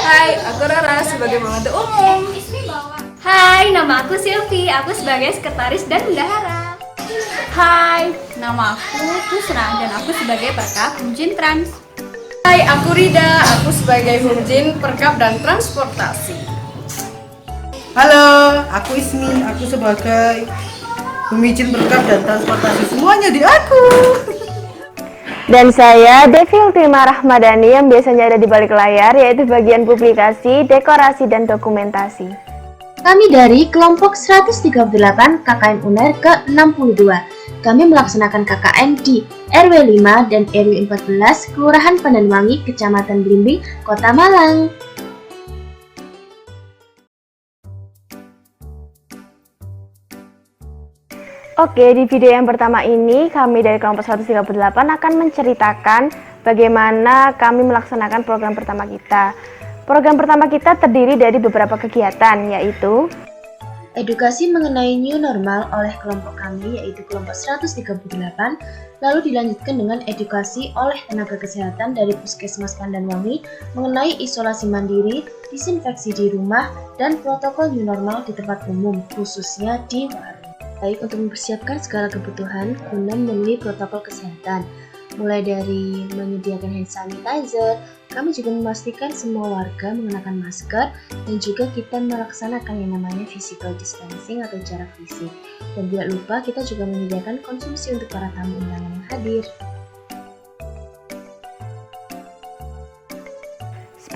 Hai, aku Rara sebagai pembantu umum. Hai, nama aku Silvi, aku sebagai sekretaris dan bendahara. Hai, nama aku Pusra dan aku sebagai Perkap Humjin Trans. Hai, aku Rida, aku sebagai Humjin Perkap dan Transportasi. Halo, aku Ismi, aku sebagai Humjin Perkap dan Transportasi. Semuanya di aku. Dan saya Devi Ultima Rahmadani yang biasanya ada di balik layar, yaitu bagian publikasi, dekorasi, dan dokumentasi. Kami dari kelompok 138 KKN UNER ke-62. Kami melaksanakan KKN di RW 5 dan RW 14, Kelurahan Pandanwangi, Kecamatan Blimbing, Kota Malang. Oke, di video yang pertama ini kami dari kelompok 138 akan menceritakan bagaimana kami melaksanakan program pertama kita. Program pertama kita terdiri dari beberapa kegiatan, yaitu Edukasi mengenai new normal oleh kelompok kami, yaitu kelompok 138, lalu dilanjutkan dengan edukasi oleh tenaga kesehatan dari Puskesmas Pandanwangi mengenai isolasi mandiri, disinfeksi di rumah, dan protokol new normal di tempat umum, khususnya di warung. Baik untuk mempersiapkan segala kebutuhan guna memenuhi protokol kesehatan, mulai dari menyediakan hand sanitizer, kami juga memastikan semua warga mengenakan masker, dan juga kita melaksanakan yang namanya physical distancing atau jarak fisik. Dan tidak lupa kita juga menyediakan konsumsi untuk para tamu undangan yang hadir.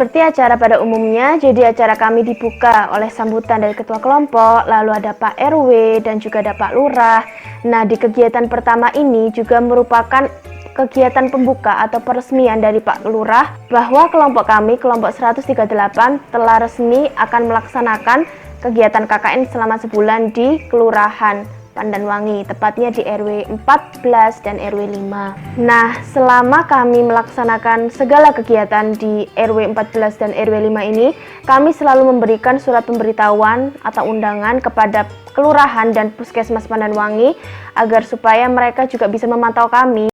seperti acara pada umumnya, jadi acara kami dibuka oleh sambutan dari ketua kelompok, lalu ada Pak RW dan juga ada Pak Lurah. Nah, di kegiatan pertama ini juga merupakan kegiatan pembuka atau peresmian dari Pak Lurah bahwa kelompok kami, kelompok 138, telah resmi akan melaksanakan kegiatan KKN selama sebulan di Kelurahan Pandanwangi, tepatnya di RW 14 dan RW 5. Nah, selama kami melaksanakan segala kegiatan di RW 14 dan RW 5 ini, kami selalu memberikan surat pemberitahuan atau undangan kepada kelurahan dan Puskesmas Pandanwangi agar supaya mereka juga bisa memantau kami.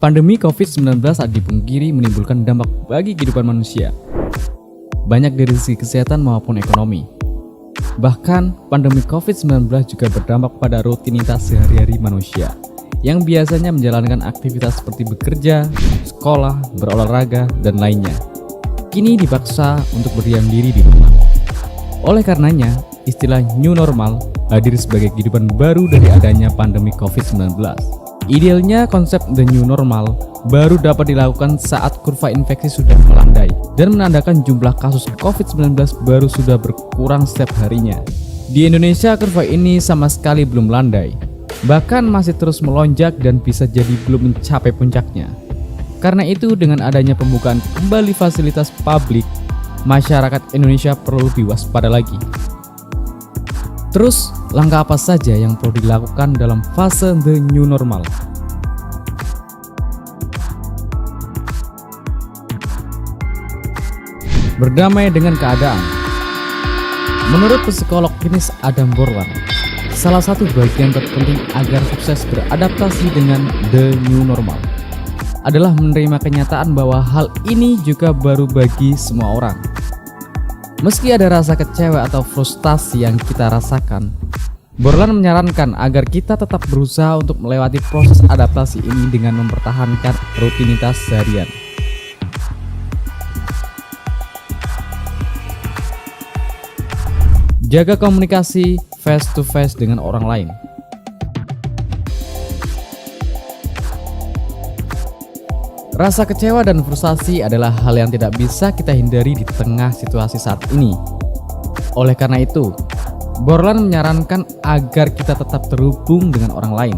Pandemi COVID-19 saat dipungkiri menimbulkan dampak bagi kehidupan manusia, banyak dari segi kesehatan maupun ekonomi. Bahkan, pandemi COVID-19 juga berdampak pada rutinitas sehari-hari manusia, yang biasanya menjalankan aktivitas seperti bekerja, sekolah, berolahraga, dan lainnya. Kini dipaksa untuk berdiam diri di rumah. Oleh karenanya, istilah new normal hadir sebagai kehidupan baru dari adanya pandemi COVID-19. Idealnya konsep the new normal baru dapat dilakukan saat kurva infeksi sudah melandai dan menandakan jumlah kasus COVID-19 baru sudah berkurang setiap harinya. Di Indonesia kurva ini sama sekali belum landai, bahkan masih terus melonjak dan bisa jadi belum mencapai puncaknya. Karena itu dengan adanya pembukaan kembali fasilitas publik, masyarakat Indonesia perlu lebih waspada lagi. Terus, langkah apa saja yang perlu dilakukan dalam fase the new normal? Berdamai dengan keadaan. Menurut psikolog klinis Adam Borlan, salah satu bagian terpenting agar sukses beradaptasi dengan the new normal adalah menerima kenyataan bahwa hal ini juga baru bagi semua orang. Meski ada rasa kecewa atau frustasi yang kita rasakan, Borlan menyarankan agar kita tetap berusaha untuk melewati proses adaptasi ini dengan mempertahankan rutinitas seharian. Jaga komunikasi face to face dengan orang lain. Rasa kecewa dan frustasi adalah hal yang tidak bisa kita hindari di tengah situasi saat ini. Oleh karena itu, Borlan menyarankan agar kita tetap terhubung dengan orang lain.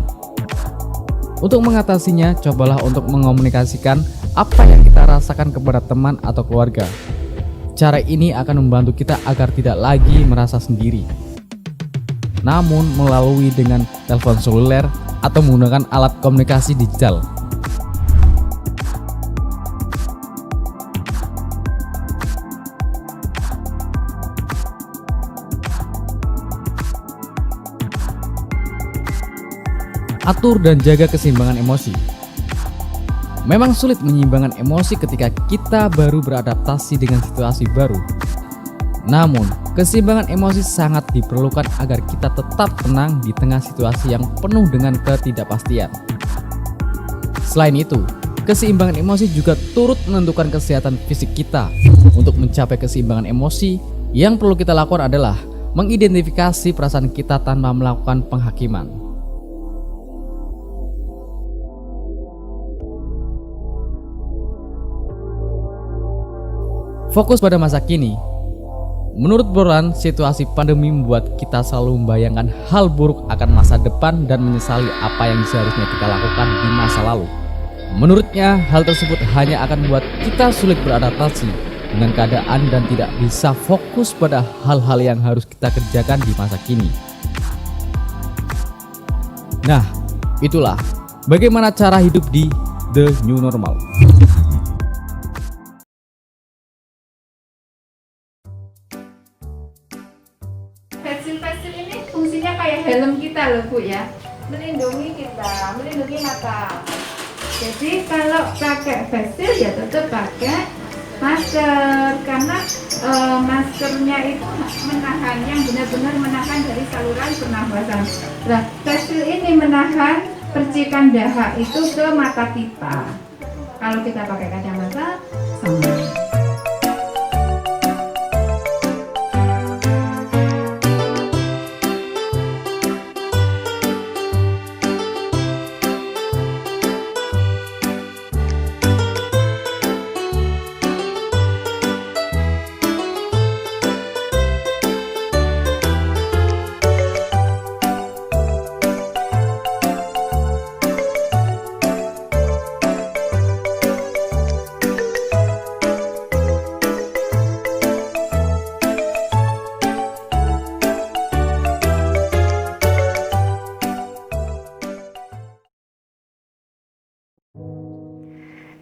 Untuk mengatasinya, cobalah untuk mengomunikasikan apa yang kita rasakan kepada teman atau keluarga. Cara ini akan membantu kita agar tidak lagi merasa sendiri. Namun melalui dengan telepon seluler atau menggunakan alat komunikasi digital. Atur dan jaga keseimbangan emosi. Memang sulit menyeimbangkan emosi ketika kita baru beradaptasi dengan situasi baru. Namun, keseimbangan emosi sangat diperlukan agar kita tetap tenang di tengah situasi yang penuh dengan ketidakpastian. Selain itu, keseimbangan emosi juga turut menentukan kesehatan fisik kita. Untuk mencapai keseimbangan emosi, yang perlu kita lakukan adalah mengidentifikasi perasaan kita tanpa melakukan penghakiman. Fokus pada masa kini. Menurut Borlan, situasi pandemi membuat kita selalu membayangkan hal buruk akan masa depan dan menyesali apa yang seharusnya kita lakukan di masa lalu. Menurutnya, hal tersebut hanya akan membuat kita sulit beradaptasi dengan keadaan dan tidak bisa fokus pada hal-hal yang harus kita kerjakan di masa kini. Nah, itulah bagaimana cara hidup di The New Normal. Pensil ini fungsinya kayak helm kita loh Bu ya, melindungi kita, melindungi mata. Jadi kalau pakai pensil ya tetap pakai masker, karena maskernya itu menahan, yang benar-benar menahan dari saluran pernafasan. Nah, pensil ini menahan percikan dahak itu ke mata kita. Kalau kita pakai kacamata sama.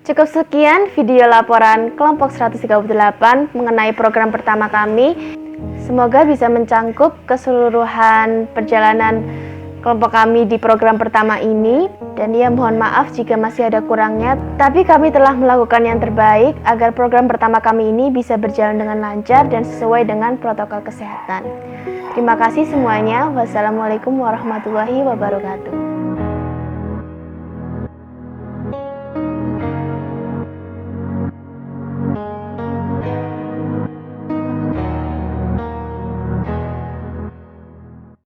Cukup sekian video laporan kelompok 138 mengenai program pertama kami. Semoga bisa mencangkup keseluruhan perjalanan kelompok kami di program pertama ini. Dan ya, mohon maaf jika masih ada kurangnya, tapi kami telah melakukan yang terbaik agar program pertama kami ini bisa berjalan dengan lancar dan sesuai dengan protokol kesehatan. Terima kasih semuanya. Wassalamualaikum warahmatullahi wabarakatuh.